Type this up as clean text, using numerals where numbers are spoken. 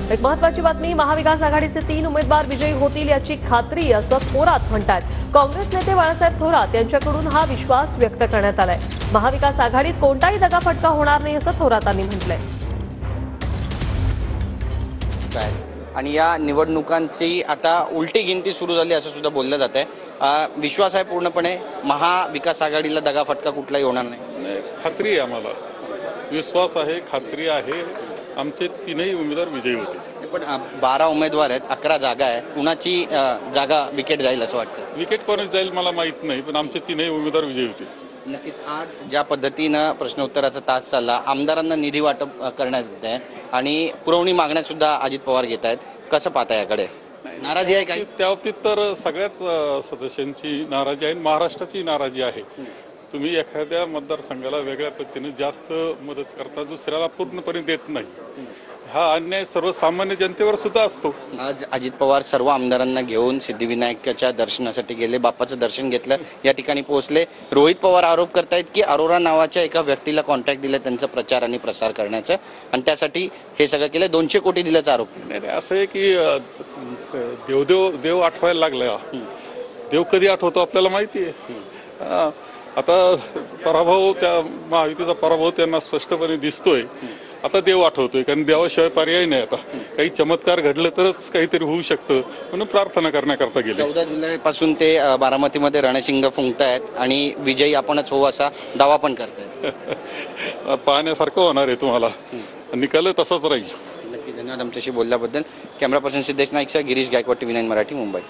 एक महत्त्वाची बातमी, महाविकास आघाडीचे 3 उमेदवार विजयी होतील याची खात्री असं थोरात म्हणतात। काँग्रेस नेते बाळासाहेब थोरात यांच्याकडून हा विश्वास व्यक्त करण्यात आलाय। महाविकास आघाडीत कोणताही दगाफटका होणार नाही असं थोरातांनी म्हटलंय। आणि या निवडणुकांची आता उलटी गिनती सुरू झाली असं सुद्धा बोललं जात आहे। विश्वास आहे पूर्णपणे महाविकास आघाडीला दगाफटका कुठलाही होणार नाही। खात्री आहे, आम्हाला विश्वास आहे, खात्री आहे, आमचे 3ही उमेदवार विजयी होतील। पण 12 उमेदवार आहेत, 11 जागा आहे, कुणाची जागा विकेट जाईल असं वाटतं? विकेट कोणाच जाईल मला माहीत नाही, पण आमचे 3ही उमेदवार विजयी होतील। नक्कीच आज ज्या पद्धतीनं प्रश्नोत्तराचा तास चालला, आमदारांना निधी वाटप करण्यात येत आहे आणि पुरवणी मागण्या सुद्धा अजित पवार घेत आहेत, कसं पाहता याकडे? नाराजी आहे काय? त्या बाबतीत तर सगळ्याच सदस्यांची नाराजी आहे, महाराष्ट्राची नाराजी आहे। तुम्ही एखाद्या मतदारसंघाला वेगळ्या पद्धतीने जास्त मदत करता, दुसऱ्याला पूर्णपणे देत नाही, हा अन्याय सर्वसामान्य जनतेवर सुद्धा असतो। आज अजित पवार सर्व आमदारांना घेऊन सिद्धिविनायकाच्या दर्शनासाठी गेले, बाप्पाचं दर्शन घेतलं, या ठिकाणी पोहोचले। रोहित पवार आरोप करतायत की अरोरा नावाच्या एका व्यक्तीला कॉन्ट्रॅक्ट दिलं त्यांचा प्रचार आणि प्रसार करण्याचं, आणि त्यासाठी हे सगळं केलं, 200 कोटी दिल्याचा आरोप। नाही, असं आहे की देव आठवायला लागला। देव कधी आठवतो आपल्याला माहिती आहे। आता पराभव, त्या महायुतीचा पराभव त्यांना स्पष्टपणे दिसतोय। आता देव आठवतोय, कारण देवाशिवाय पर्याय नाही। आता काही चमत्कार घडलं तरच काहीतरी होऊ शकतं, म्हणून प्रार्थना करण्याकरता गेले। 14 जुलैपासून ते बारामतीमध्ये रणशिंग फुंकतायत आणि विजयी आपणच होऊ असा दावा पण करतायत। पाहण्यासारखं होणार आहे, तुम्हाला निकाल तसाच राहील। नक्की, धन्यवाद आमच्याशी बोलल्याबद्दल। कॅमेरा पर्सन सिद्धेश नाईकसह गिरीश गायकवाड, TV9 मराठी, मुंबई।